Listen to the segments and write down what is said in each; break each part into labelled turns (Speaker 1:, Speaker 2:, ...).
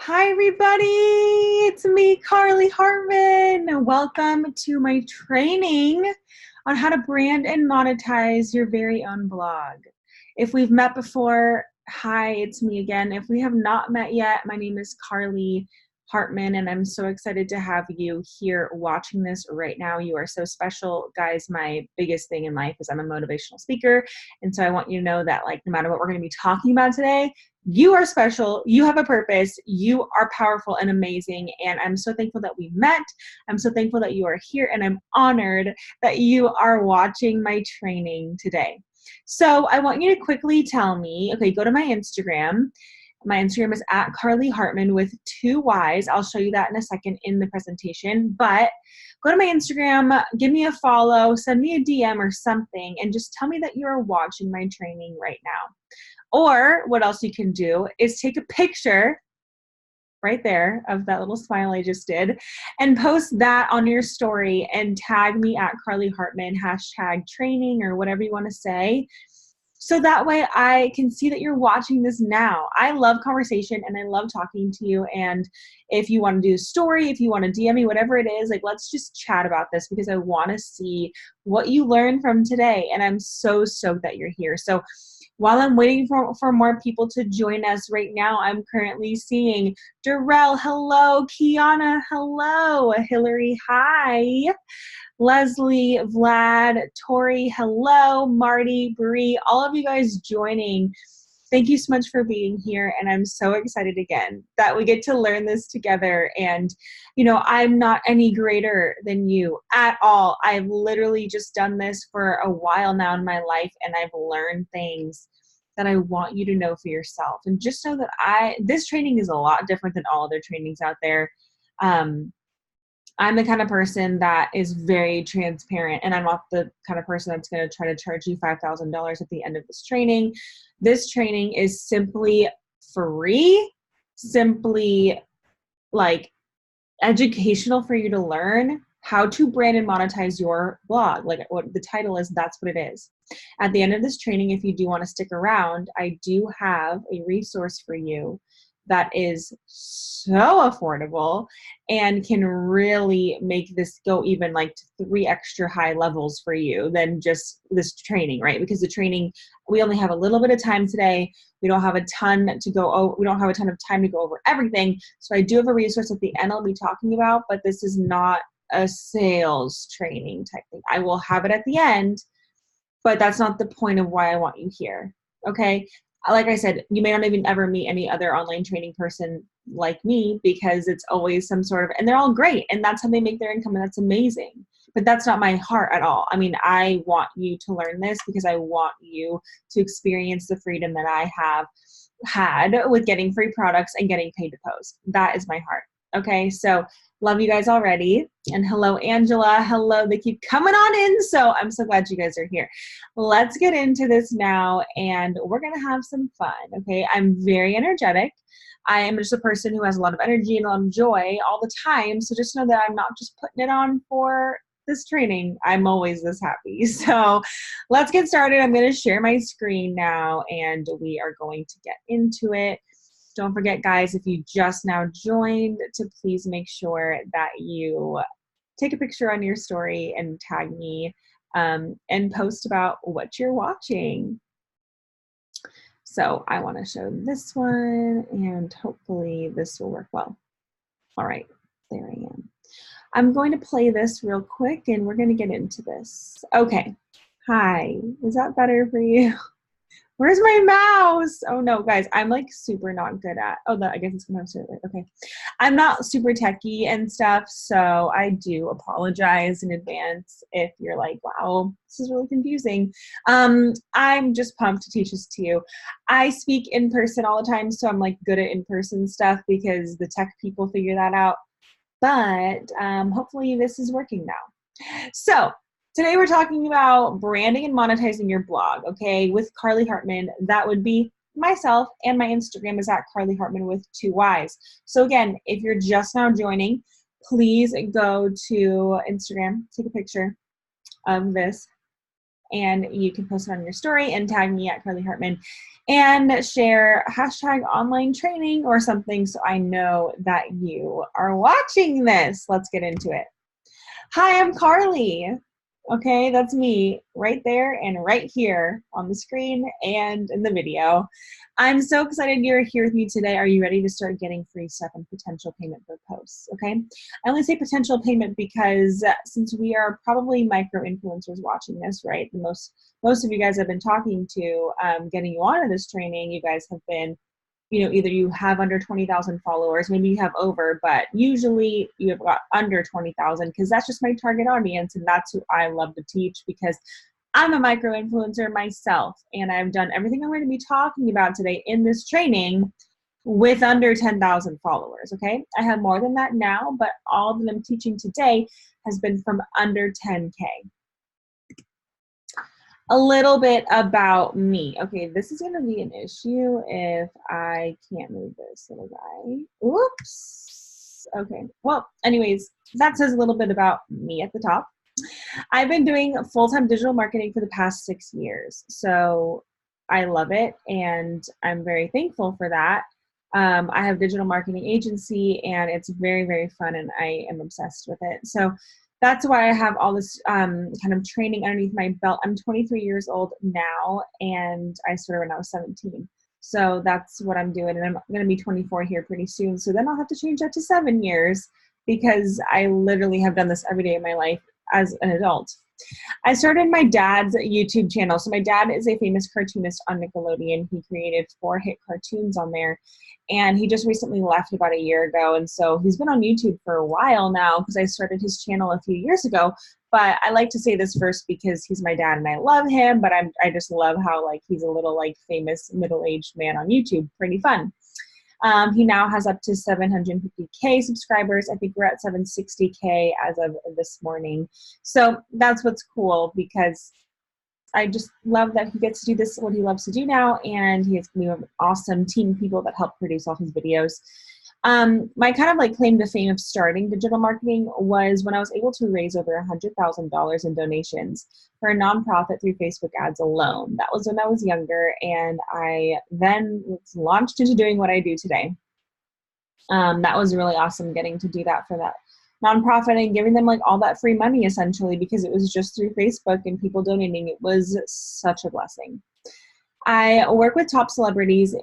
Speaker 1: Hi, everybody. It's me, Carly Hartman. Welcome to my training on how to brand and monetize your very own blog. If we've met before, hi, it's me again. If we have not met yet, my name is Carly Hartman, and I'm so excited to have you here watching this right now. You are so special. Guys, my biggest thing in life is I'm a motivational speaker, and so I want you to know that, like, no matter what we're going to be talking about today, you are special, you have a purpose, you are powerful and amazing, and I'm so thankful that we met. I'm so thankful that you are here, and I'm honored that you are watching my training today. So I want you to quickly tell me, okay, go to my Instagram. My Instagram is at Carly Hartman with 2 Y's. I'll show you that in a second in the presentation, but go to my Instagram, give me a follow, send me a DM or something, and just tell me that you're watching my training right now. Or what else you can do is take a picture right there of that little smile I just did and post that on your story and tag me at Carly Hartman, #training or whatever you want to say. So that way I can see that you're watching this now. I love conversation and I love talking to you. And if you want to do a story, if you want to DM me, whatever it is, like, let's just chat about this because I want to see what you learned from today. And I'm so stoked that you're here. So while I'm waiting for more people to join us right now, I'm currently seeing Darrell, hello, Kiana, hello, Hillary, hi. Leslie, Vlad, Tori, hello, Marty, Bree, all of you guys joining. Thank you so much for being here, and I'm so excited again that we get to learn this together. And, you know, I'm not any greater than you at all. I've literally just done this for a while now in my life, and I've learned things that I want you to know for yourself. And just know that this training is a lot different than all other trainings out there. I'm the kind of person that is very transparent, and I'm not the kind of person that's going to try to charge you $5,000 at the end of this training. This training is simply free, simply like educational for you to learn how to brand and monetize your blog. Like what the title is, that's what it is. At the end of this training, if you do want to stick around, I do have a resource for you that is so affordable and can really make this go even like to 3 extra high levels for you than just this training, right? Because the training, we only have a little bit of time today. We don't have a ton to go over. We don't have a ton of time to go over everything. So I do have a resource at the end I'll be talking about, but this is not a sales training type thing. I will have it at the end, but that's not the point of why I want you here, okay? Like I said, you may not even ever meet any other online training person like me because it's always some sort of, and they're all great, and that's how they make their income, and that's amazing. But that's not my heart at all. I mean, I want you to learn this because I want you to experience the freedom that I have had with getting free products and getting paid to post. That is my heart. Okay, so love you guys already. And hello, Angela. Hello, they keep coming on in. So I'm so glad you guys are here. Let's get into this now, and we're going to have some fun. Okay, I'm very energetic. I am just a person who has a lot of energy and a lot of joy all the time. So just know that I'm not just putting it on for this training. I'm always this happy. So let's get started. I'm going to share my screen now, and we are going to get into it. Don't forget, guys, if you just now joined, to please make sure that you take a picture on your story and tag me and post about what you're watching. So I want to show this one, and hopefully this will work well. All right, there I am. I'm going to play this real quick, and we're going to get into this. Okay. Hi. Is that better for you? Where's my mouse? Oh no, guys, I'm like super not good at, I guess it's gonna have to, okay. I'm not super techie and stuff, so I do apologize in advance if you're like, wow, this is really confusing. I'm just pumped to teach this to you. I speak in person all the time, so I'm like good at in-person stuff because the tech people figure that out, but hopefully this is working now. So, today we're talking about branding and monetizing your blog, okay, with Carly Hartman. That would be myself, and my Instagram is at Carly Hartman with 2 Y's. So again, if you're just now joining, please go to Instagram, take a picture of this, And you can post it on your story and tag me at Carly Hartman and share hashtag online training or something so I know that you are watching this. Let's get into it. Hi, I'm Carly. Okay, that's me right there and right here on the screen and in the video. I'm so excited you're here with me today. Are you ready to start getting free stuff and potential payment for posts? Okay, I only say potential payment because since we are probably micro influencers watching this, right? Most of you guys I've been talking to, getting you onto this training, you guys have been, either you have under 20,000 followers, maybe you have over, but usually you have got under 20,000 because that's just my target audience and that's who I love to teach because I'm a micro influencer myself and I've done everything I'm going to be talking about today in this training with under 10,000 followers, okay? I have more than that now, but all that I'm teaching today has been from under 10K. A little bit about me. Okay, this is gonna be an issue if I can't move this little guy. Oops. Okay, well, anyways, that says a little bit about me at the top. I've been doing full-time digital marketing for the past 6 years. So I love it and I'm very thankful for that. I have a digital marketing agency and it's very, very fun and I am obsessed with it. So that's why I have all this kind of training underneath my belt. I'm 23 years old now and I started when I was 17. So that's what I'm doing. And I'm going to be 24 here pretty soon. So then I'll have to change that to 7 years because I literally have done this every day of my life as an adult. I started my dad's YouTube channel. So my dad is a famous cartoonist on Nickelodeon. He created 4 hit cartoons on there. And he just recently left about a year ago. And so he's been on YouTube for a while now because I started his channel a few years ago. But I like to say this first because he's my dad and I love him. But I just love how like he's a little like famous middle-aged man on YouTube. Pretty fun. He now has up to 750K subscribers. I think we're at 760K as of this morning. So that's what's cool because I just love that he gets to do this, what he loves to do now, and he has an awesome team of people that help produce all his videos. My kind of like claim to fame of starting digital marketing was when I was able to raise over $100,000 in donations for a nonprofit through Facebook ads alone. That was when I was younger, and I then launched into doing what I do today. That was really awesome getting to do that for that nonprofit and giving them like all that free money essentially because it was just through Facebook and people donating. It was such a blessing. I work with top celebrities.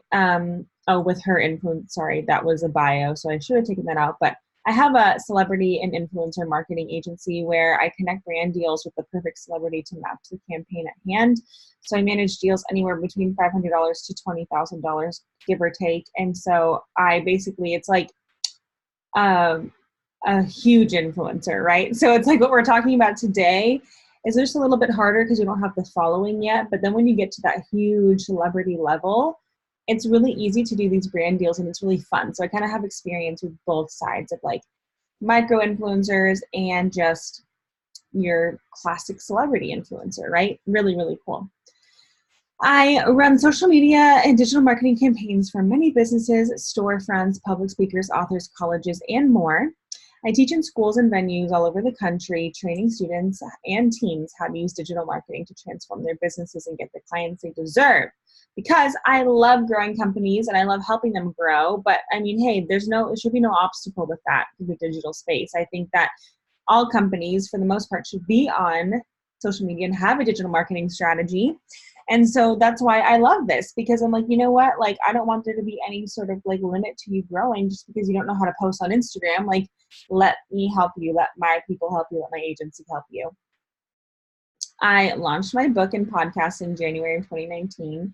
Speaker 1: With her influence, sorry, that was a bio, so I should have taken that out. But I have a celebrity and influencer marketing agency where I connect brand deals with the perfect celebrity to match the campaign at hand. So I manage deals anywhere between $500 to $20,000, give or take. And so I basically, it's like a huge influencer, right? So it's like what we're talking about today is just a little bit harder because you don't have the following yet. But then when you get to that huge celebrity level, it's really easy to do these brand deals and it's really fun. So I kind of have experience with both sides of like micro influencers and just your classic celebrity influencer, right? Really, really cool. I run social media and digital marketing campaigns for many businesses, storefronts, public speakers, authors, colleges, and more. I teach in schools and venues all over the country, training students and teams how to use digital marketing to transform their businesses and get the clients they deserve. Because I love growing companies and I love helping them grow, but I mean, hey, there should be no obstacle with that in the digital space. I think that all companies, for the most part, should be on social media and have a digital marketing strategy. And so that's why I love this because I'm like, you know what? Like, I don't want there to be any sort of like limit to you growing just because you don't know how to post on Instagram. Like, let me help you. Let my people help you. Let my agency help you. I launched my book and podcast in January of 2019.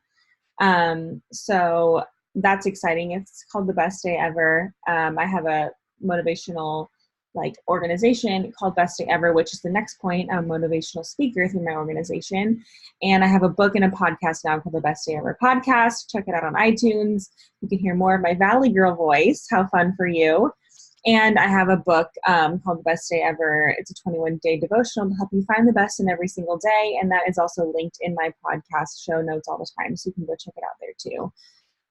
Speaker 1: So that's exciting. It's called The Best Day Ever. I have a motivational organization called Best Day Ever, which is the next point. I'm a motivational speaker through my organization. And I have a book and a podcast now called The Best Day Ever Podcast. Check it out on iTunes. You can hear more of my Valley Girl voice. How fun for you. And I have a book called The Best Day Ever. It's a 21-day devotional to help you find the best in every single day. And that is also linked in my podcast show notes all the time. So you can go check it out there too.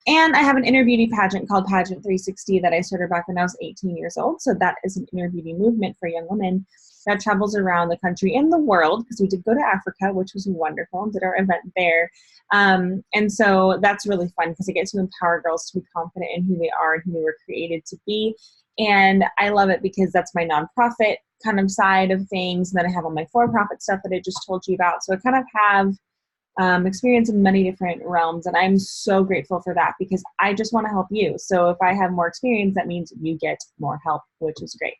Speaker 1: And I have an inner beauty pageant called Pageant 360 that I started back when I was 18 years old. So that is an inner beauty movement for young women. that travels around the country and the world, because we did go to Africa, which was wonderful, and did our event there. And so that's really fun because I get to empower girls to be confident in who they are and who they were created to be. And I love it because that's my nonprofit kind of side of things. And then I have all my for-profit stuff that I just told you about. So I kind of have experience in many different realms. And I'm so grateful for that because I just want to help you. So if I have more experience, that means you get more help, which is great.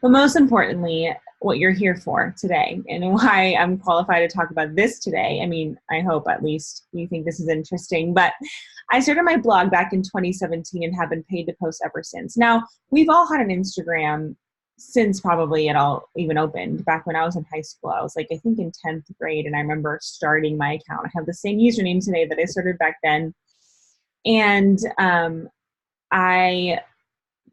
Speaker 1: But most importantly, what you're here for today and why I'm qualified to talk about this today. I mean, I hope at least you think this is interesting, but I started my blog back in 2017 and have been paid to post ever since. Now, we've all had an Instagram since probably it all even opened. Back when I was in high school, I was like, I think in 10th grade, and I remember starting my account. I have the same username today that I started back then. And I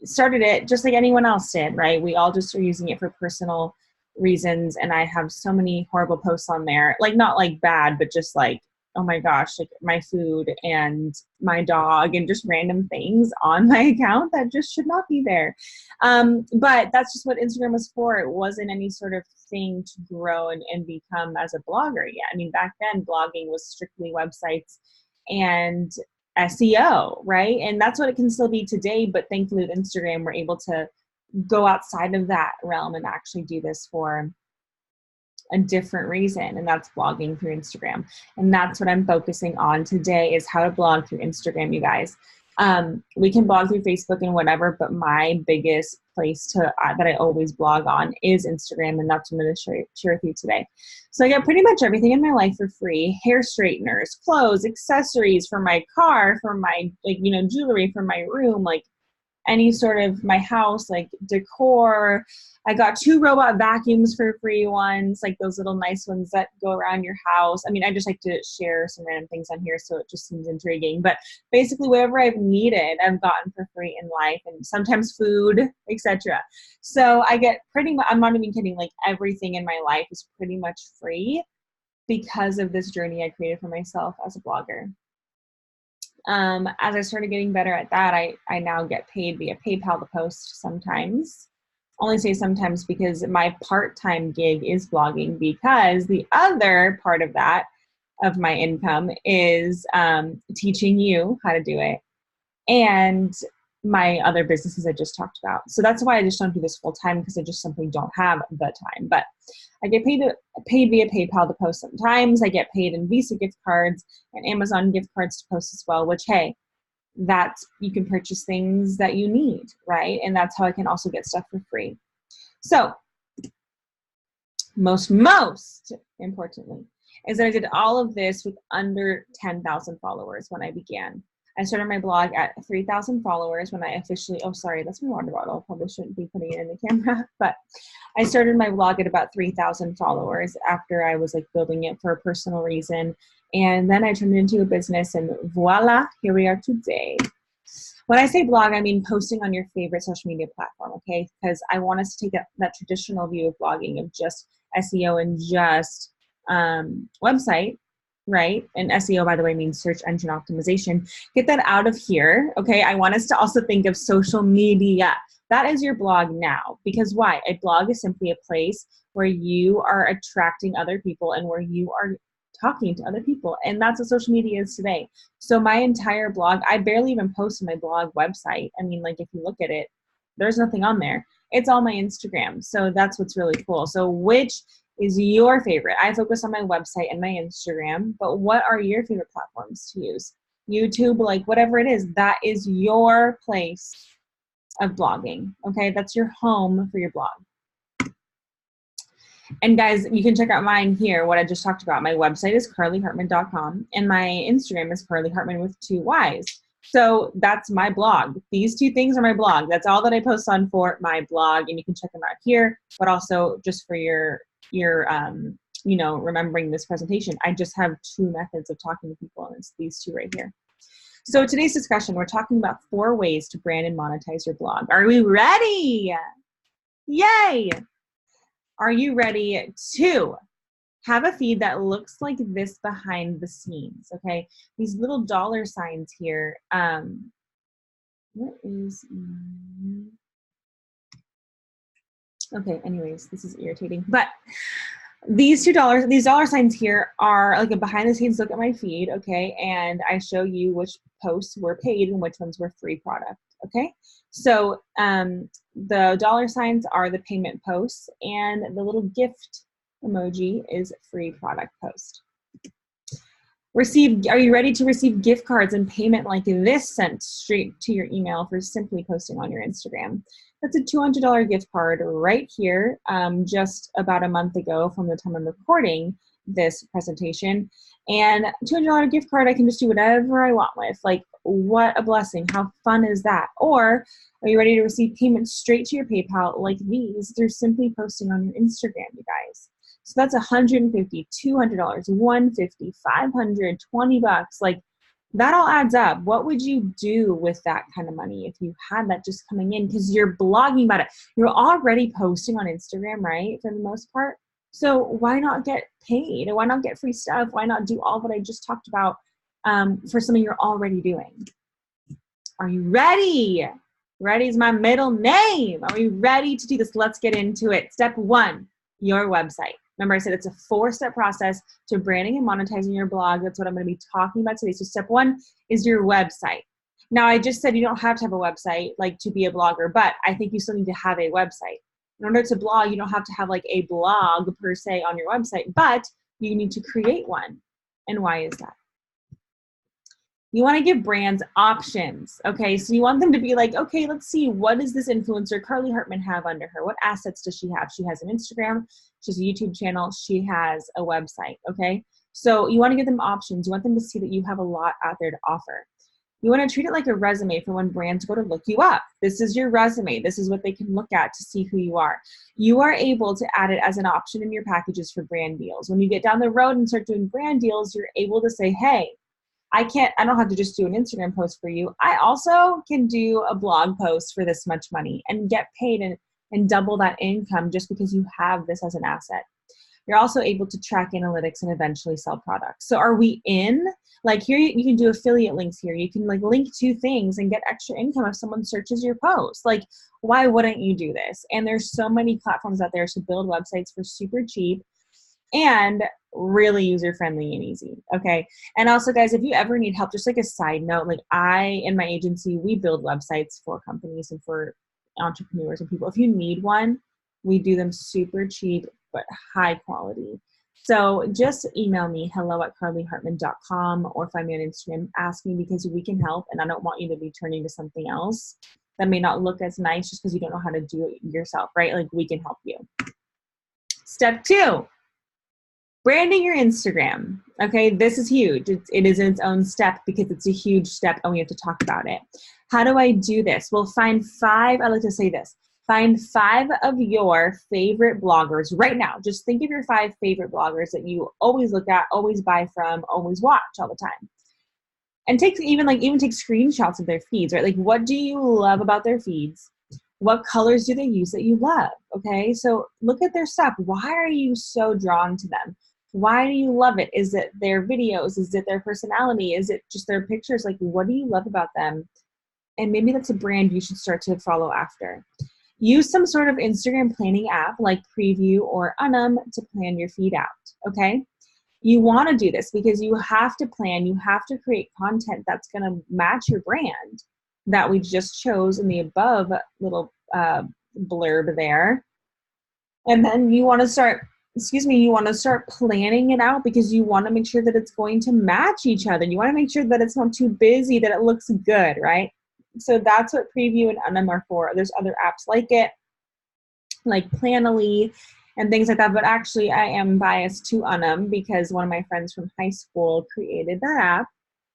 Speaker 1: started it just like anyone else did, right? We all just are using it for personal reasons. And I have so many horrible posts on there, like not like bad, but just like, oh my gosh, like my food and my dog and just random things on my account that just should not be there. But that's just what Instagram was for. It wasn't any sort of thing to grow and become as a blogger yet. I mean, back then blogging was strictly websites and SEO, right? And that's what it can still be today. But thankfully with Instagram, we're able to go outside of that realm and actually do this for a different reason, and that's blogging through Instagram. And that's what I'm focusing on today, is how to blog through Instagram, you guys. We can blog through Facebook and whatever, but my biggest place to that I always blog on is Instagram, and that's what I'm going to share with you today. So I get pretty much everything in my life for free: hair straighteners, clothes, accessories for my car, for my jewelry, for my room, like any sort of my house, like decor. I got 2 robot vacuums for free ones, like those little nice ones that go around your house. I mean, I just like to share some random things on here, so it just seems intriguing. But basically, whatever I've needed, I've gotten for free in life, and sometimes food, etc. So I get pretty much, I'm not even kidding, like everything in my life is pretty much free because of this journey I created for myself as a blogger. As I started getting better at that, I now get paid via PayPal to post sometimes. Only say sometimes because my part-time gig is blogging, because the other part of that, of my income, is teaching you how to do it, and my other businesses I just talked about. So that's why I just don't do this full time, because I just simply don't have the time. But I get paid via PayPal to post sometimes. I get paid in Visa gift cards and Amazon gift cards to post as well, which, hey, that's, you can purchase things that you need, right? And that's how I can also get stuff for free. So most importantly is that I did all of this with under 10,000 followers when I began. I started my blog at 3,000 followers when I officially, oh, sorry, that's my water bottle. Probably shouldn't be putting it in the camera, but I started my blog at about 3,000 followers after I was like building it for a personal reason. And then I turned it into a business, and voila, here we are today. When I say blog, I mean posting on your favorite social media platform, okay? Because I want us to take that traditional view of blogging, of just SEO and just website, right? And SEO, by the way, means search engine optimization. Get that out of here, okay? I want us to also think of social media. That is your blog now. Because why? A blog is simply a place where you are attracting other people and where you are talking to other people. And that's what social media is today. So my entire blog, I barely even post on my blog website. I mean, like if you look at it, there's nothing on there. It's all my Instagram. So that's what's really cool. So which is your favorite? I focus on my website and my Instagram, but what are your favorite platforms to use? YouTube, like whatever it is, that is your place of blogging. Okay, that's your home for your blog. And guys, you can check out mine here, what I just talked about. My website is carlyhartman.com, and my Instagram is carlyhartman with 2 Y's. So that's my blog. These 2 things are my blog. That's all that I post on for my blog, and you can check them out here. But also, just for your remembering this presentation, I just have 2 methods of talking to people, and it's these 2 right here. So today's discussion, we're talking about 4 ways to brand and monetize your blog. Are we ready? Yay! Are you ready to have a feed that looks like this behind the scenes? Okay, these little dollar signs here. What is Okay, anyways, this is irritating. But these $2, these dollar signs here are like a behind the scenes look at my feed, okay? And I show you which posts were paid and which ones were free product, okay? So the dollar signs are the payment posts, and the little gift emoji is free product post. Are you ready to receive gift cards and payment like this sent straight to your email for simply posting on your Instagram? That's a $200 gift card right here, just about a month ago from the time I'm recording this presentation. And $200 gift card, I can just do whatever I want with. Like, what a blessing. How fun is that? Or are you ready to receive payments straight to your PayPal like these through simply posting on your Instagram, you guys? So that's $150, $200, $150, $500, $20. Like, that all adds up. What would you do with that kind of money if you had that just coming in? Because you're blogging about it. You're already posting on Instagram, right? For the most part. So why not get paid? Why not get free stuff? Why not do all what I just talked about for something you're already doing? Are you ready? Ready is my middle name. Are we ready to do this? Let's get into it. Step 1, your website. Remember, I said it's a 4-step process to branding and monetizing your blog. That's what I'm going to be talking about today. So step 1 is your website. Now, I just said you don't have to have a website like to be a blogger, but I think you still need to have a website. In order to blog, you don't have to have like a blog per se on your website, but you need to create one. And why is that? You want to give brands options, okay? So you want them to be like, okay, let's see, what does this influencer Carly Hartman have under her? What assets does she have? She has an Instagram, she has a YouTube channel, she has a website, okay? So you want to give them options. You want them to see that you have a lot out there to offer. You want to treat it like a resume for when brands go to look you up. This is your resume. This is what they can look at to see who you are. You are able to add it as an option in your packages for brand deals. When you get down the road and start doing brand deals, you're able to say, hey, I don't have to just do an Instagram post for you. I also can do a blog post for this much money and get paid and double that income just because you have this as an asset. You're also able to track analytics and eventually sell products. So are we in? Like here, you can do affiliate links here. You can like link 2 things and get extra income if someone searches your post. Like, why wouldn't you do this? And there's so many platforms out there to build websites for super cheap and really user-friendly and easy, okay? And also, guys, if you ever need help, just like a side note, like I, in my agency, we build websites for companies and for entrepreneurs and people. If you need one, we do them super cheap, but high quality. So just email me, hello@carlyhartman.com, or find me on Instagram, ask me, because we can help, and I don't want you to be turning to something else that may not look as nice just because you don't know how to do it yourself, right? Like, we can help you. Step 2. Branding your Instagram, okay? This is huge. It is its own step because it's a huge step and we have to talk about it. How do I do this? Well, find 5, I like to say this, find 5 of your favorite bloggers right now. Just think of your 5 favorite bloggers that you always look at, always buy from, always watch all the time. And take screenshots of their feeds, right? Like, what do you love about their feeds? What colors do they use that you love, okay? So look at their stuff. Why are you so drawn to them? Why do you love it? Is it their videos? Is it their personality? Is it just their pictures? Like, what do you love about them? And maybe that's a brand you should start to follow after. Use some sort of Instagram planning app like Preview or Unum to plan your feed out, okay? You want to do this because you have to plan, you have to create content that's going to match your brand that we just chose in the above little blurb there. And then you want to start planning it out because you want to make sure that it's going to match each other. You want to make sure that it's not too busy, that it looks good, right? So that's what Preview and Unum are for. There's other apps like it, like Planoly and things like that. But actually, I am biased to Unum because one of my friends from high school created that app,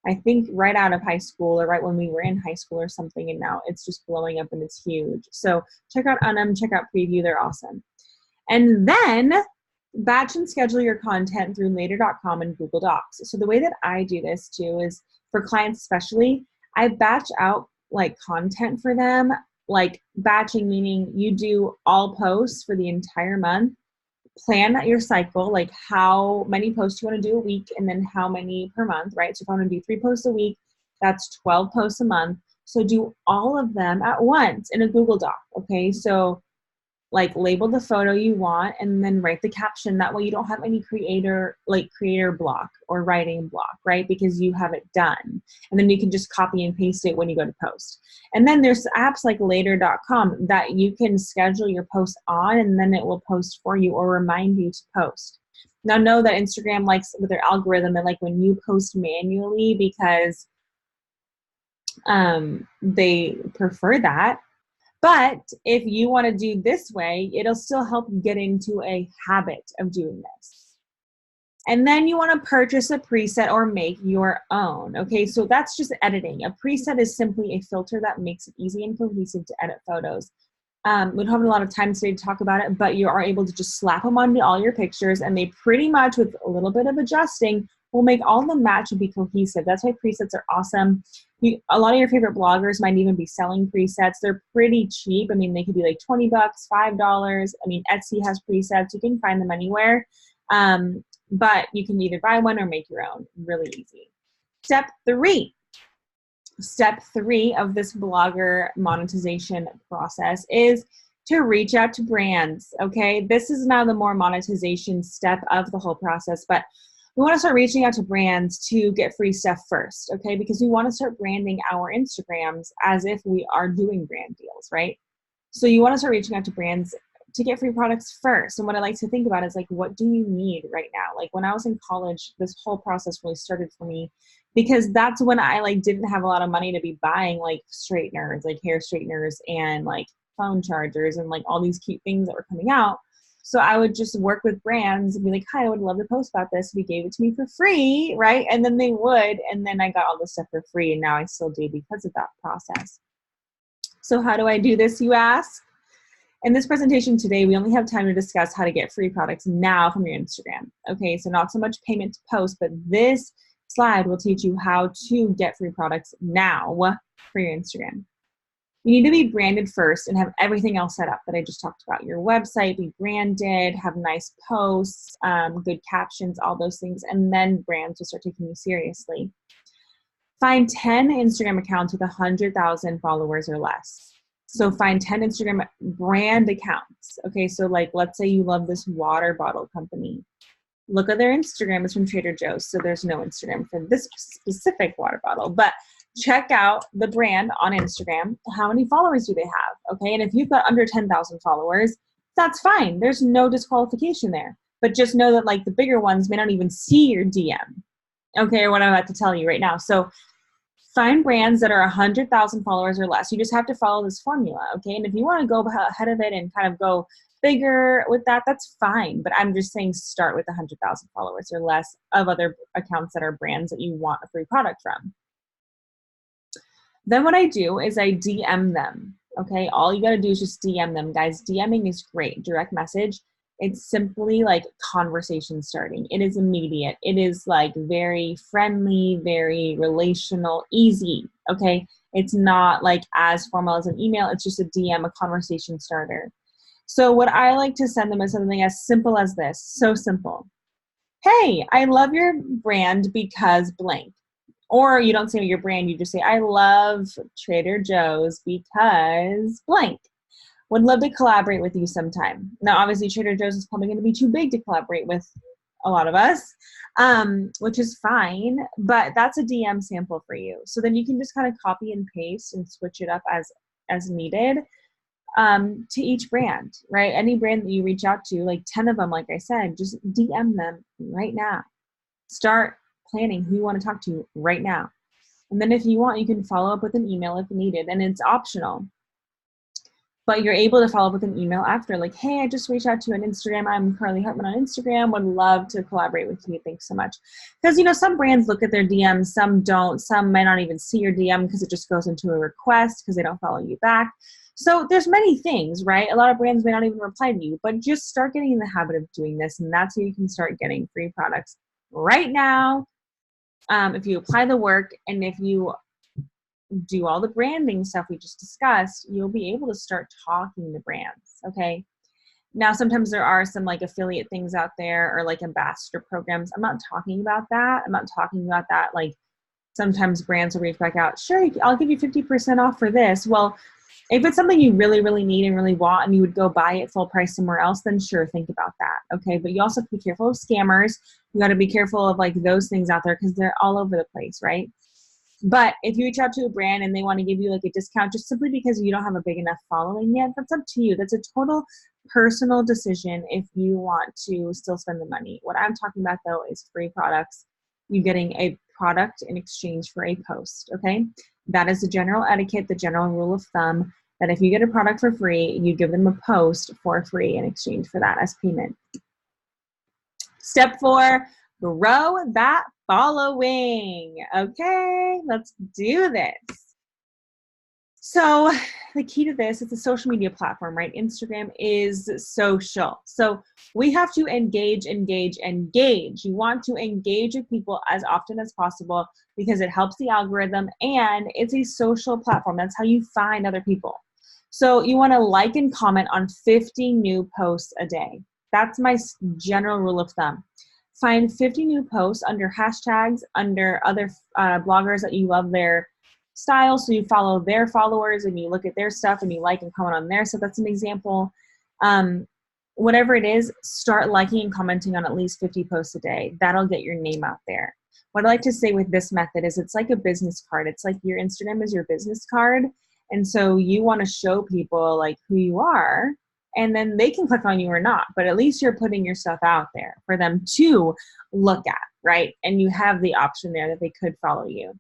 Speaker 1: I think right out of high school or right when we were in high school or something, and now it's just blowing up and it's huge. So check out Unum, check out Preview, they're awesome. And then batch and schedule your content through later.com and Google Docs. So the way that I do this too is for clients especially, I batch out like content for them, like batching meaning you do all posts for the entire month, plan your cycle, like how many posts you want to do a week and then how many per month, right? So if I want to do 3 posts a week, that's 12 posts a month. So do all of them at once in a Google Doc, okay? So like label the photo you want and then write the caption. That way you don't have any creator block or writing block, right? Because you have it done. And then you can just copy and paste it when you go to post. And then there's apps like later.com that you can schedule your post on, and then it will post for you or remind you to post. Now know that Instagram likes with their algorithm and like when you post manually because they prefer that. But if you want to do this way, it'll still help you get into a habit of doing this. And then you want to purchase a preset or make your own. Okay, so that's just editing. A preset is simply a filter that makes it easy and cohesive to edit photos. We don't have a lot of time today to talk about it, but you are able to just slap them onto all your pictures, and they pretty much, with a little bit of adjusting, will make all the match and be cohesive. That's why presets are awesome. A lot of your favorite bloggers might even be selling presets. They're pretty cheap. I mean, they could be like $20, $5. I mean, Etsy has presets. You can find them anywhere. But you can either buy one or make your own. Really easy. Step three of this blogger monetization process is to reach out to brands. Okay, this is now the more monetization step of the whole process, but we want to start reaching out to brands to get free stuff first, okay? Because we want to start branding our Instagrams as if we are doing brand deals, right? So you want to start reaching out to brands to get free products first. And what I like to think about is like, what do you need right now? Like when I was in college, this whole process really started for me because that's when I like didn't have a lot of money to be buying like straighteners, like hair straighteners and like phone chargers and like all these cute things that were coming out. So I would just work with brands and be like, hi, I would love to post about this if you gave it to me for free, right? And then they would, and then I got all this stuff for free, and now I still do because of that process. So how do I do this, you ask? In this presentation today, we only have time to discuss how to get free products now from your Instagram. Okay, so not so much payment to post, but this slide will teach you how to get free products now for your Instagram. You need to be branded first and have everything else set up that I just talked about. Your website, be branded, have nice posts, good captions, all those things, and then brands will start taking you seriously. Find 10 Instagram accounts with 100,000 followers or less. So find 10 Instagram brand accounts. Okay, so like let's say you love this water bottle company. Look at their Instagram. It's from Trader Joe's, so there's no Instagram for this specific water bottle, but check out the brand on Instagram. How many followers do they have? Okay, and if you've got under 10,000 followers, that's fine. There's no disqualification there. But just know that like the bigger ones may not even see your DM. Okay, or what I'm about to tell you right now. So find brands that are 100,000 followers or less. You just have to follow this formula, okay? And if you want to go ahead of it and kind of go bigger with that, that's fine. But I'm just saying start with 100,000 followers or less of other accounts that are brands that you want a free product from. Then what I do is I DM them, okay? All you gotta do is just DM them, guys. DMing is great, direct message. It's simply like conversation starting. It is immediate. It is like very friendly, very relational, easy, okay? It's not like as formal as an email. It's just a DM, a conversation starter. So what I like to send them is something as simple as this, so simple. Hey, I love your brand because blank. Or you don't say your brand, you just say, I love Trader Joe's because blank. Would love to collaborate with you sometime. Now, obviously, Trader Joe's is probably going to be too big to collaborate with a lot of us, which is fine, but that's a DM sample for you. So then you can just kind of copy and paste and switch it up as needed to each brand, right? Any brand that you reach out to, like 10 of them, like I said, just DM them right now. Start planning who you want to talk to right now. And then if you want, you can follow up with an email if needed, and it's optional. But you're able to follow up with an email after, like, hey, I just reached out to you on Instagram. I'm Carly Hartman on Instagram. Would love to collaborate with you. Thanks so much. Because, you know, some brands look at their DMs, some don't. Some might not even see your DM because it just goes into a request because they don't follow you back. So there's many things, right? A lot of brands may not even reply to you, but just start getting in the habit of doing this, and that's how you can start getting free products right now. If you apply the work and if you do all the branding stuff we just discussed, you'll be able to start talking to brands, okay? Now, sometimes there are some like affiliate things out there or like ambassador programs. I'm not talking about that. I'm not talking about that. Like sometimes brands will reach back out, sure, I'll give you 50% off for this. Well, If it's something you really, really need and really want and you would go buy it full price somewhere else, then sure, think about that. Okay. But you also have to be careful of scammers. You got to be careful of like those things out there because they're all over the place, right? But if you reach out to a brand and they want to give you like a discount just simply because you don't have a big enough following yet, that's up to you. That's a total personal decision if you want to still spend the money. What I'm talking about though is free products. You getting a product in exchange for a post, okay? That is the general etiquette, the general rule of thumb, that if you get a product for free, you give them a post for free in exchange for that as payment. Step 4, grow that following. Okay, let's do this. So the key to this, it's a social media platform, right? Instagram is social. So we have to engage. You want to engage with people as often as possible because it helps the algorithm and it's a social platform. That's how you find other people. So you want to like and comment on 50 new posts a day. That's my general rule of thumb. Find 50 new posts under hashtags, under other bloggers that you love their style. So you follow their followers and you look at their stuff and you like and comment on their stuff. That's an example. Whatever it is, start liking and commenting on at least 50 posts a day. That'll get your name out there. What I like to say with this method is it's like a business card. It's like your Instagram is your business card. And so you want to show people like who you are, and then they can click on you or not, but at least you're putting your stuff out there for them to look at, right? And you have the option there that they could follow you.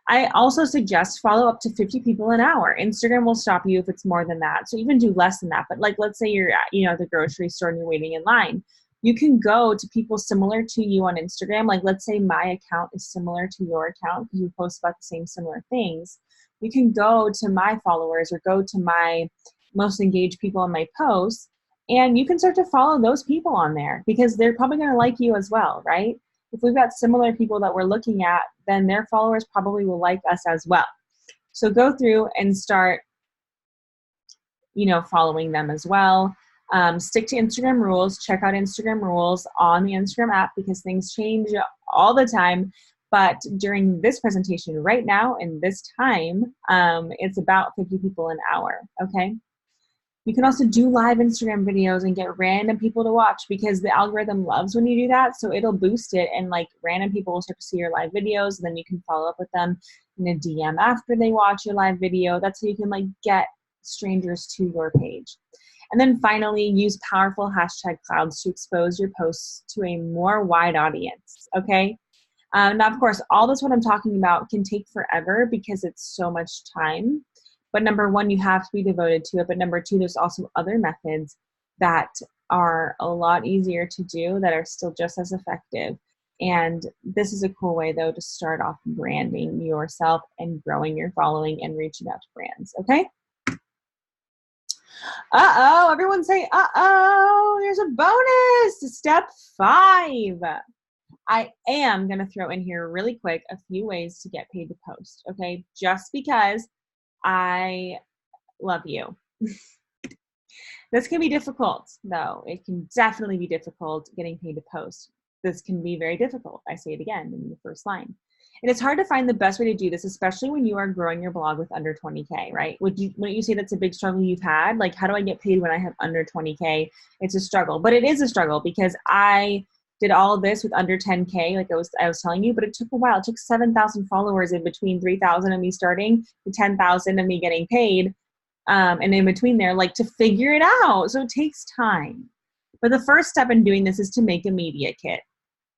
Speaker 1: I also suggest follow up to 50 people an hour. Instagram will stop you if it's more than that. So even do less than that. But like, let's say you're at, the grocery store and you're waiting in line. You can go to people similar to you on Instagram. Like, let's say my account is similar to your account because you post about the same similar things. You can go to my followers or go to my most engaged people on my posts, and you can start to follow those people on there because they're probably going to like you as well, right? If we've got similar people that we're looking at, then their followers probably will like us as well. So go through and start, following them as well. Stick to Instagram rules. Check out Instagram rules on the Instagram app because things change all the time. But during this presentation right now in this time, it's about 50 people an hour, okay? You can also do live Instagram videos and get random people to watch because the algorithm loves when you do that. So it'll boost it and like random people will start to see your live videos and then you can follow up with them in a DM after they watch your live video. That's how you can like get strangers to your page. And then finally, use powerful hashtag clouds to expose your posts to a more wide audience, okay? Now, of course, all this what I'm talking about can take forever because it's so much time. But number one, you have to be devoted to it. But number two, there's also other methods that are a lot easier to do that are still just as effective. And this is a cool way, though, to start off branding yourself and growing your following and reaching out to brands, okay? Uh-oh, everyone say, uh-oh, there's a bonus. Step 5. I am going to throw in here really quick a few ways to get paid to post, okay? Just because I love you. This can be difficult, though. It can definitely be difficult getting paid to post. This can be very difficult. I say it again in the first line. And it's hard to find the best way to do this, especially when you are growing your blog with under 20K, right? Wouldn't you say that's a big struggle you've had? Like, how do I get paid when I have under 20K? It's a struggle, but it is a struggle because I did all of this with under 10K, like I was telling you, but it took a while. It took 7,000 followers in between 3,000 of me starting to 10,000 of me getting paid. And in between there, like to figure it out. So it takes time. But the first step in doing this is to make a media kit.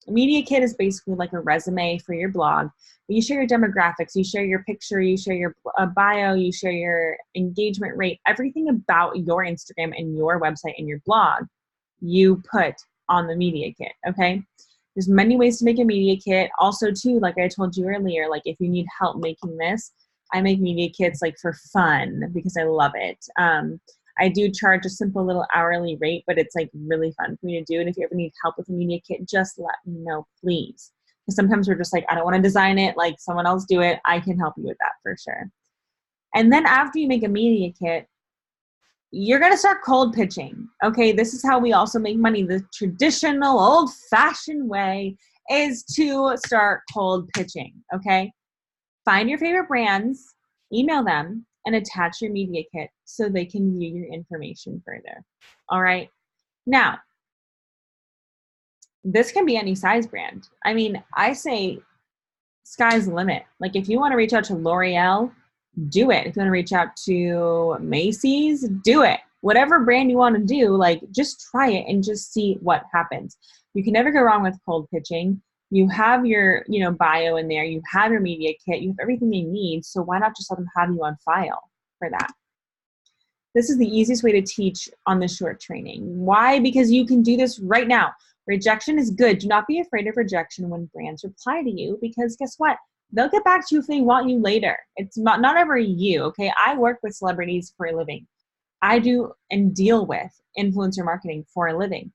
Speaker 1: A media kit is basically like a resume for your blog. You share your demographics, you share your picture, you share your bio, you share your engagement rate, everything about your Instagram and your website and your blog, you put on the media kit, okay? There's many ways to make a media kit. Also, too, like I told you earlier, like if you need help making this, I make media kits like for fun because I love it. I do charge a simple little hourly rate, but it's like really fun for me to do. And if you ever need help with a media kit, just let me know, please. Because sometimes we're just like, I don't want to design it, like someone else do it. I can help you with that for sure. And then after you make a media kit, you're going to start cold pitching. Okay, this is how we also make money. The traditional old-fashioned way is to start cold pitching, okay? Find your favorite brands, email them, and attach your media kit so they can view your information further. All right. Now, this can be any size brand. I mean, I say sky's the limit. Like if you want to reach out to L'Oreal, do it. If you want to reach out to Macy's, do it. Whatever brand you want to do, like just try it and just see what happens. You can never go wrong with cold pitching. You have your, bio in there. You have your media kit. You have everything they need. So why not just let them have you on file for that? This is the easiest way to teach on this short training. Why? Because you can do this right now. Rejection is good. Do not be afraid of rejection when brands reply to you, because guess what? They'll get back to you if they want you later. It's not ever you, okay? I work with celebrities for a living. I do and deal with influencer marketing for a living.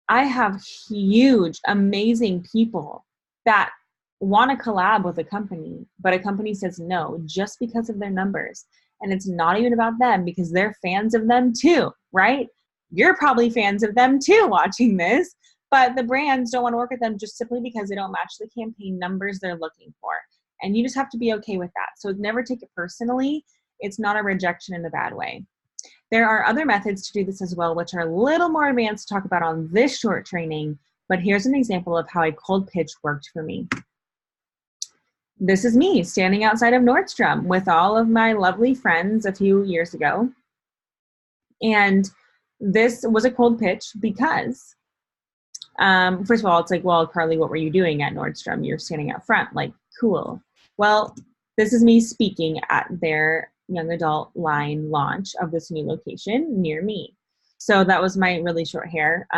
Speaker 1: I have huge, amazing people that want to collab with a company, but a company says no just because of their numbers. And it's not even about them because they're fans of them too, right? You're probably fans of them too watching this, but the brands don't want to work with them just simply because they don't match the campaign numbers they're looking for. And you just have to be okay with that. So never take it personally. It's not a rejection in a bad way. There are other methods to do this as well, which are a little more advanced to talk about on this short training, but here's an example of how a cold pitch worked for me. This is me standing outside of Nordstrom with all of my lovely friends a few years ago. And this was a cold pitch because, first of all, it's like, well, Carly, what were you doing at Nordstrom? You're standing out front, like, cool. Well, this is me speaking at their young adult line launch of this new location near me. So that was my really short hair.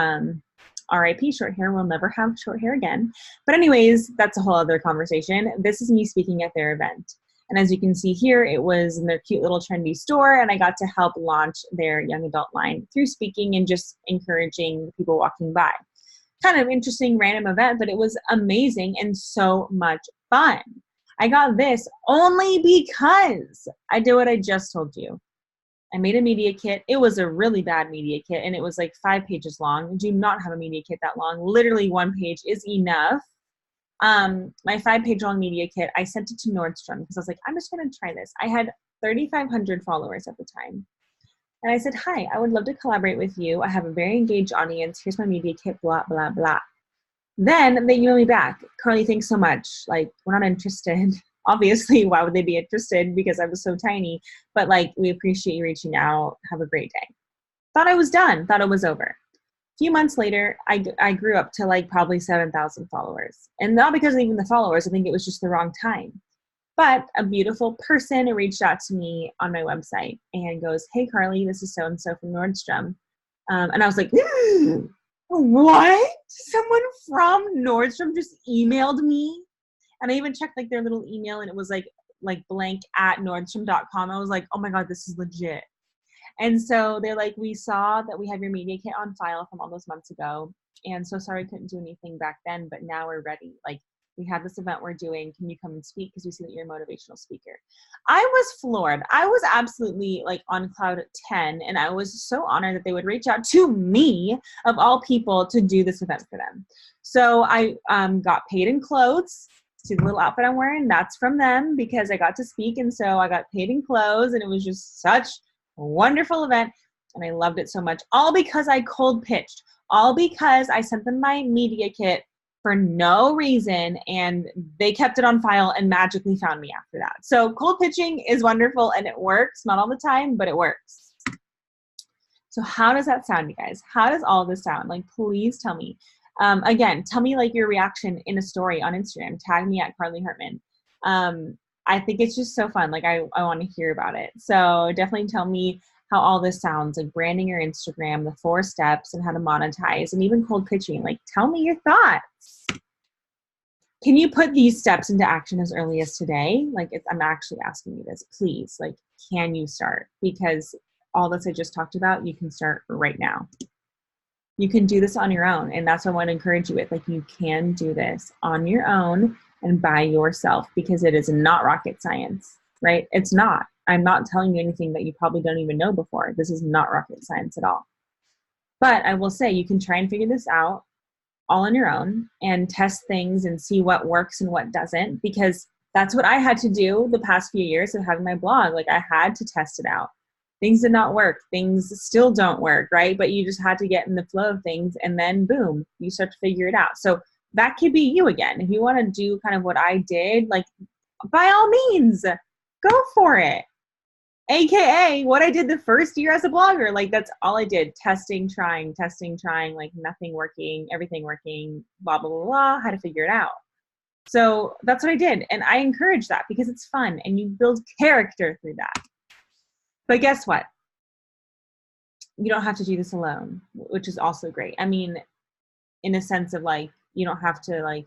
Speaker 1: RIP short hair. We'll never have short hair again. But anyways, that's a whole other conversation. This is me speaking at their event. And as you can see here, it was in their cute little trendy store, and I got to help launch their young adult line through speaking and just encouraging the people walking by. Kind of interesting random event, but it was amazing and so much fun. I got this only because I did what I just told you. I made a media kit. It was a really bad media kit, and it was like 5 pages long. Do not have a media kit that long. Literally 1 page is enough. My 5-page long media kit, I sent it to Nordstrom because I was like, I'm just going to try this. I had 3,500 followers at the time. And I said, hi, I would love to collaborate with you. I have a very engaged audience. Here's my media kit, blah, blah, blah. Then they emailed me back. Carly, thanks so much. Like, we're not interested. Obviously, why would they be interested? Because I was so tiny. But like, we appreciate you reaching out. Have a great day. Thought I was done. Thought it was over. A few months later, I grew up to like probably 7,000 followers. And not because of even the followers. I think it was just the wrong time. But a beautiful person reached out to me on my website and goes, hey, Carly, this is so-and-so from Nordstrom. And I was like, what? Someone from Nordstrom just emailed me? And I even checked like their little email, and it was like blank at Nordstrom.com. I was like, oh my God, this is legit. And so they're like, we saw that we have your media kit on file from all those months ago. And so sorry, couldn't do anything back then, but now we're ready. Like, we have this event we're doing. Can you come and speak? Because we see that you're a motivational speaker. I was floored. I was absolutely like on cloud 10. And I was so honored that they would reach out to me, of all people, to do this event for them. So I got paid in clothes. See the little outfit I'm wearing? That's from them because I got to speak. And so I got paid in clothes, and it was just such a wonderful event. And I loved it so much. All because I cold pitched. All because I sent them my media kit for no reason, and they kept it on file and magically found me after that. So cold pitching is wonderful, and it works. Not all the time, but it works. So how does that sound, you guys? How does all this sound? Like, please tell me. Again, tell me like your reaction in a story on Instagram. Tag me at Carly Hartman. I think it's just so fun. Like, I want to hear about it. So definitely tell me how all this sounds, like branding your Instagram, the 4 steps, and how to monetize, and even cold pitching. Like, tell me your thoughts. Can you put these steps into action as early as today? Like, I'm actually asking you this, please. Like, can you start? Because all this I just talked about, you can start right now. You can do this on your own, and that's what I want to encourage you with. Like, you can do this on your own and by yourself, because it is not rocket science, right? It's not. I'm not telling you anything that you probably don't even know before. This is not rocket science at all. But I will say you can try and figure this out all on your own and test things and see what works and what doesn't, because That's what I had to do the past few years of having my blog. Like, I had to test it out. Things did not work. Things still don't work, right? But you just had to get in the flow of things, and then boom, you start to figure it out. So that could be you again. If you want to do kind of what I did, like, by all means, go for it. AKA what I did the first year as a blogger. Like, that's all I did. Testing, trying, like nothing working, everything working, blah, blah, blah, blah, how to figure it out. So that's what I did. And I encourage that because it's fun and you build character through that. But guess what? You don't have to do this alone, which is also great. I mean, in a sense of like, you don't have to like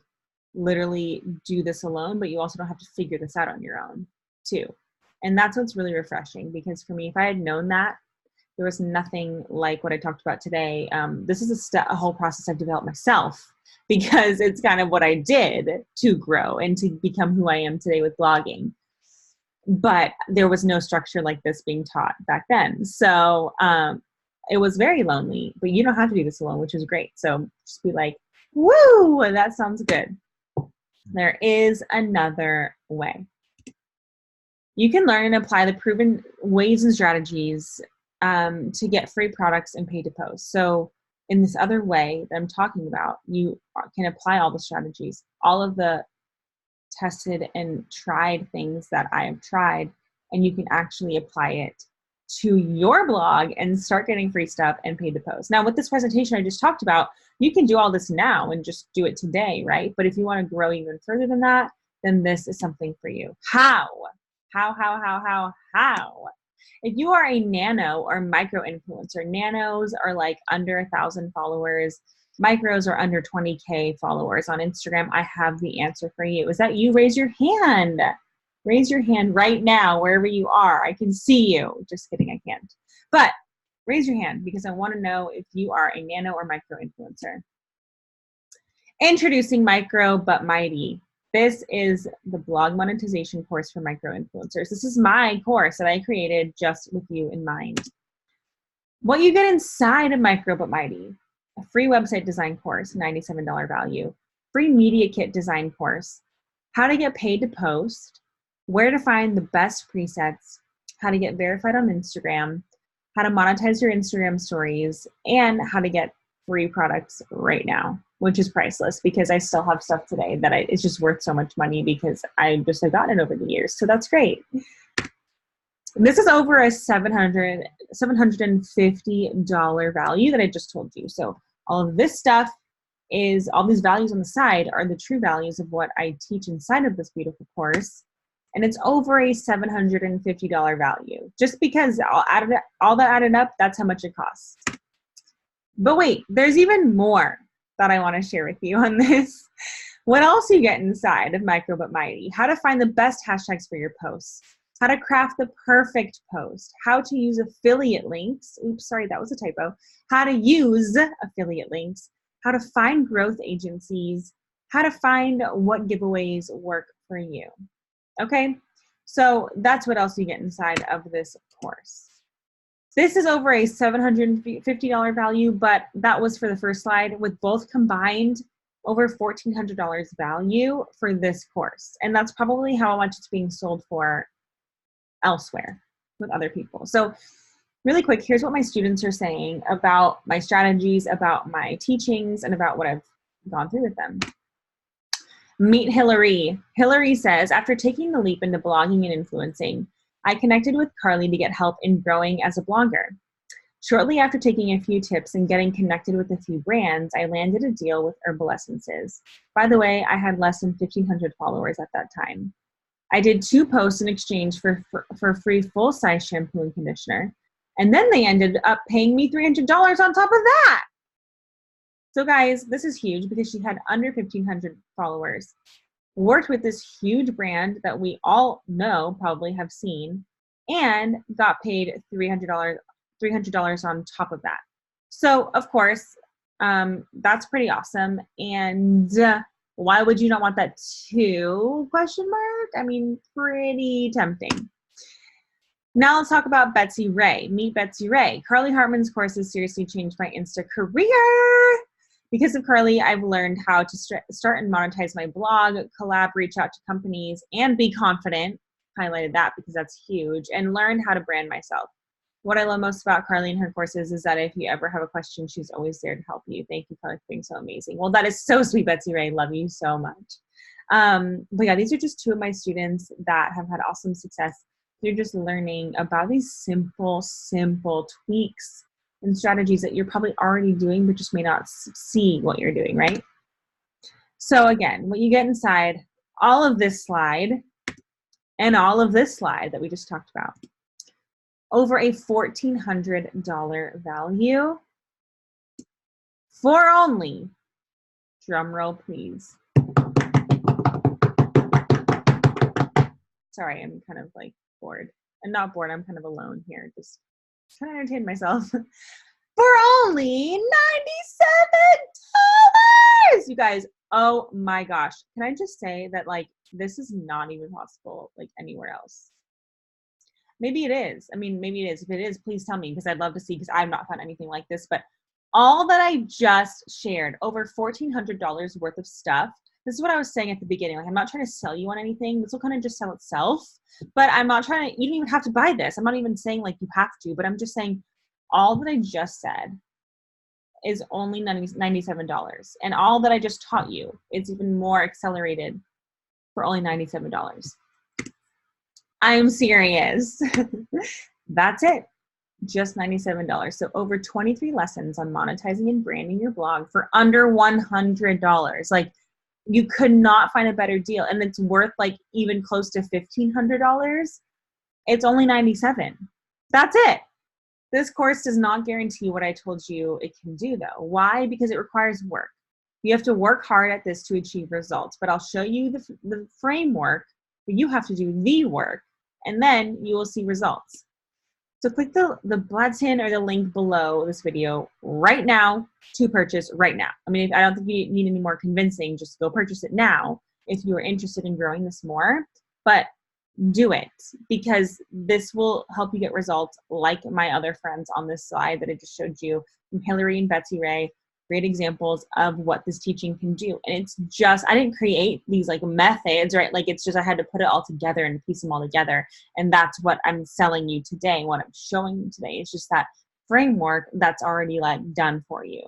Speaker 1: literally do this alone, but you also don't have to figure this out on your own too. And that's what's really refreshing, because for me, if I had known that, there was nothing like what I talked about today. This is a whole process I've developed myself, because it's kind of what I did to grow and to become who I am today with blogging. But there was no structure like this being taught back then. So it was very lonely, but you don't have to do this alone, which is great. So just be like, woo, that sounds good. There is another way. You can learn and apply the proven ways and strategies to get free products and pay to post. So in this other way that I'm talking about, you can apply all the strategies, all of the tested and tried things that I have tried, and you can actually apply it to your blog and start getting free stuff and pay to post. Now, with this presentation I just talked about, you can do all this now and just do it today, right? But if you want to grow even further than that, then this is something for you. How? If you are a nano or micro influencer, nanos are like under 1,000 followers, micros are under 20K followers on Instagram, I have the answer for you. Is that you? Raise your hand. Raise your hand right now, wherever you are. I can see you. Just kidding, I can't. But raise your hand because I want to know if you are a nano or micro influencer. Introducing Micro But Mighty. This is the blog monetization course for micro influencers. This is my course that I created just with you in mind. What you get inside of Micro But Mighty: a free website design course, $97 value, free media kit design course, how to get paid to post, where to find the best presets, how to get verified on Instagram, how to monetize your Instagram stories, and how to get free products right now, which is priceless because I still have stuff today that it's just worth so much money because I just have gotten it over the years. So that's great. This is over a $750 value that I just told you. So all of this stuff is, all these values on the side are the true values of what I teach inside of this beautiful course. And it's over a $750 value. Just because all that added up, that's how much it costs. But wait, there's even more that I want to share with you on this. What else you get inside of Micro But Mighty? How to find the best hashtags for your posts, how to craft the perfect post, how to use affiliate links. Oops, sorry, that was a typo. How to use affiliate links, how to find growth agencies, how to find what giveaways work for you. Okay, so that's what else you get inside of this course. This is over a $750 value, but that was for the first slide. With both combined, over $1,400 value for this course. And that's probably how much it's being sold for elsewhere with other people. So really quick, here's what my students are saying about my strategies, about my teachings, and about what I've gone through with them. Meet Hillary. Hillary says, after taking the leap into blogging and influencing, I connected with Carly to get help in growing as a blogger. Shortly after taking a few tips and getting connected with a few brands, I landed a deal with Herbal Essences. By the way, I had less than 1,500 followers at that time. I did 2 posts in exchange for free full-size shampoo and conditioner, and then they ended up paying me $300 on top of that. So guys, this is huge because she had under 1,500 followers, worked with this huge brand that we all know, probably have seen, and got paid $300 on top of that. So of course, that's pretty awesome. And why would you not want that too? Question mark. I mean, pretty tempting. Now let's talk about Betsy Ray. Meet Betsy Ray. Carly Hartman's courses seriously changed my Insta career Because of Carly, I've learned how to start and monetize my blog, collab, reach out to companies, and be confident. Highlighted that because that's huge, and learned how to brand myself. What I love most about Carly and her courses is that if you ever have a question, she's always there to help you. Thank you, Carly, for being so amazing. Well, that is so sweet, Betsy Ray. Love you so much. But yeah, these are just two of my students that have had awesome success. They're just learning about these simple tweaks and strategies that you're probably already doing, but just may not see what you're doing, right? So again, what you get inside all of this slide and all of this slide that we just talked about, over a $1,400 value for only, drum roll please. Sorry, I'm kind of like bored. And not bored, I'm kind of alone here, just trying to entertain myself. For only $97! You guys, oh my gosh. Can I just say that like this is not even possible like anywhere else? Maybe it is. I mean, maybe it is. If it is, please tell me because I'd love to see because I've not found anything like this. But all that I just shared, over $1,400 worth of stuff. This is what I was saying at the beginning. Like, I'm not trying to sell you on anything. This will kind of just sell itself. But I'm not trying to, you don't even have to buy this. I'm not even saying like you have to, but I'm just saying all that I just said is only $97. And all that I just taught you, it's even more accelerated for only $97. I'm serious. That's it. Just $97. So over 23 lessons on monetizing and branding your blog for under $100. Like you could not find a better deal. And it's worth like even close to $1,500. It's only $97. That's it. This course does not guarantee what I told you it can do though. Why? Because it requires work. You have to work hard at this to achieve results, but I'll show you the framework, but you have to do the work and then you will see results. So click the button or the link below this video right now to purchase right now. I mean, I don't think you need any more convincing, just go purchase it now if you are interested in growing this more, but do it because this will help you get results like my other friends on this slide that I just showed you from Hillary and Betsy Ray. Great examples of what this teaching can do. And it's just, I didn't create these like methods, right? Like it's just, I had to put it all together and piece them all together. And that's what I'm selling you today. What I'm showing you today is just that framework that's already like done for you.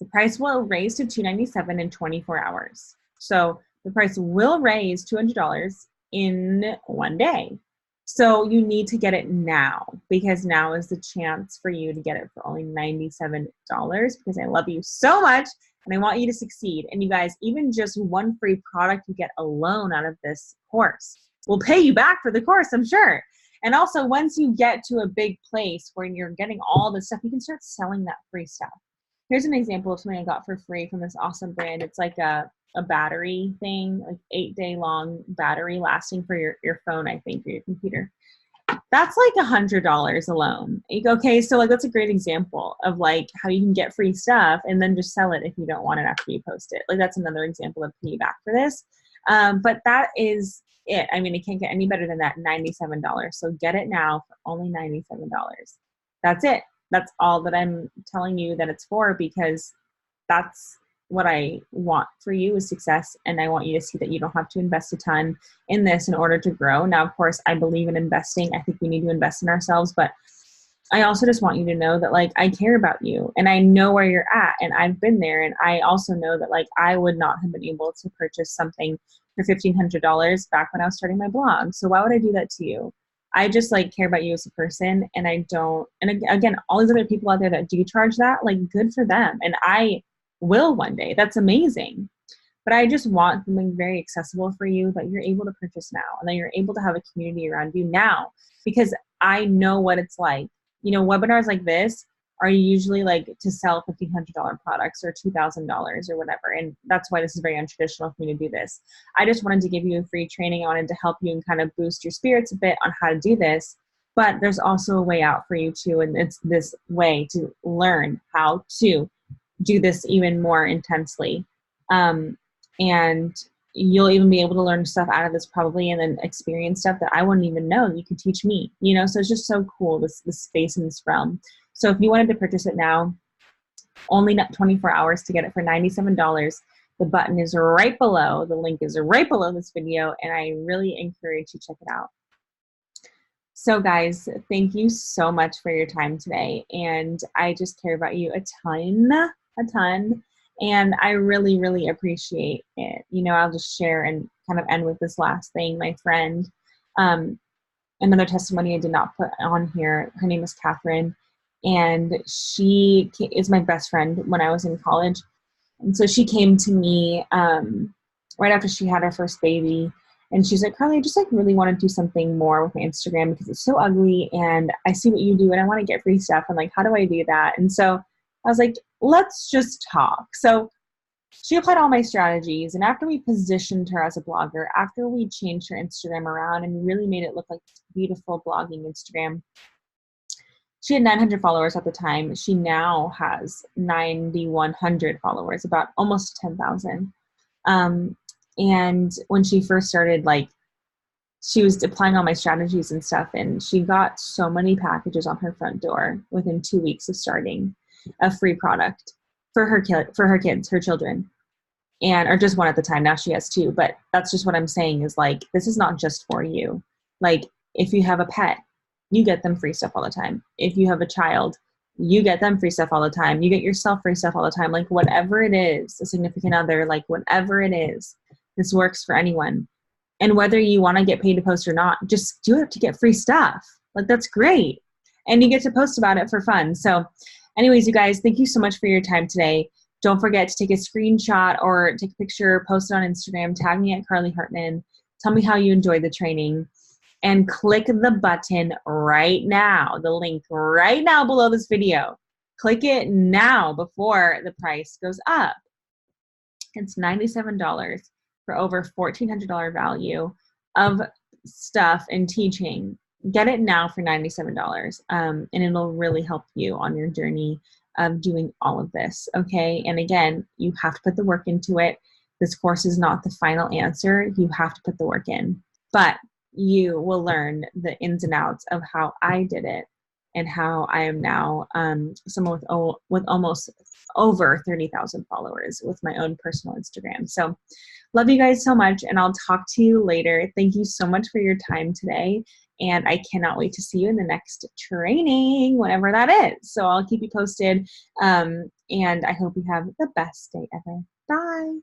Speaker 1: The price will raise to $297 in 24 hours. So the price will raise $200 in one day. So you need to get it now because now is the chance for you to get it for only $97 because I love you so much and I want you to succeed. And you guys, even just one free product you get alone out of this course will pay you back for the course, I'm sure. And also once you get to a big place where you're getting all this stuff, you can start selling that free stuff. Here's an example of something I got for free from this awesome brand. It's like a battery thing, like 8-day long battery lasting for your phone, I think, or your computer. That's like $100 alone. You go, okay, so like that's a great example of like how you can get free stuff and then just sell it if you don't want it after you post it. Like that's another example of payback for this. But that is it. I mean, it can't get any better than that, $97. So get it now for only $97. That's it. That's all that I'm telling you that it's for because that's what I want for you is success. And I want you to see that you don't have to invest a ton in this in order to grow. Now, of course, I believe in investing. I think we need to invest in ourselves, but I also just want you to know that like, I care about you and I know where you're at and I've been there. And I also know that like, I would not have been able to purchase something for $1,500 back when I was starting my blog. So why would I do that to you? I just like care about you as a person and I don't, and again, all these other people out there that do charge that, like good for them. And I will one day. That's amazing. But I just want something very accessible for you that you're able to purchase now and that you're able to have a community around you now because I know what it's like. You know, webinars like this are usually like to sell $1,500 products or $2,000 or whatever. And that's why this is very untraditional for me to do this. I just wanted to give you a free training. I wanted to help you and kind of boost your spirits a bit on how to do this. But there's also a way out for you too. And it's this way to learn how to do this even more intensely. And you'll even be able to learn stuff out of this probably and then experience stuff that I wouldn't even know you could teach me, you know? So it's just so cool, this space in this realm. So if you wanted to purchase it now, Only 24 hours to get it for $97. The button is right below. The link is right below this video, and I really encourage you to check it out. So guys, thank you so much for your time today. And I just care about you a ton. And I really, really appreciate it. You know, I'll just share and kind of end with this last thing. My friend, another testimony I did not put on here, her name is Catherine. And she is my best friend when I was in college. And so she came to me right after she had her first baby. And she's like, Carly, I just like really want to do something more with my Instagram because it's so ugly and I see what you do and I want to get free stuff. And like, how do I do that? And so I was like, let's just talk. So she applied all my strategies. And after we positioned her as a blogger, after we changed her Instagram around and really made it look like this beautiful blogging Instagram, she had 900 followers at the time. She now has 9,100 followers, about almost 10,000. And when she first started, like, she was applying all my strategies and stuff, and she got so many packages on her front door within 2 weeks of starting a free product for her kids, her children, and or just one at the time. Now she has two, but that's just what I'm saying is like, this is not just for you. Like, if you have a pet, you get them free stuff all the time. If you have a child, you get them free stuff all the time. You get yourself free stuff all the time. Like, whatever it is, a significant other, like whatever it is, this works for anyone. And whether you want to get paid to post or not, just do it to get free stuff. Like, that's great. And you get to post about it for fun. So anyways, you guys, thank you so much for your time today. Don't forget to take a screenshot or take a picture, post it on Instagram, tag me at Carly Hartman. Tell me how you enjoyed the training. And click the button right now, the link right now below this video. Click it now before the price goes up. It's $97 for over $1,400 value of stuff and teaching. Get it now for $97, and it'll really help you on your journey of doing all of this, okay? And again, you have to put the work into it. This course is not the final answer. You have to put the work in. But you will learn the ins and outs of how I did it and how I am now someone with almost over 30,000 followers with my own personal Instagram. So love you guys so much, and I'll talk to you later. Thank you so much for your time today, and I cannot wait to see you in the next training, whenever that is. So I'll keep you posted, and I hope you have the best day ever. Bye.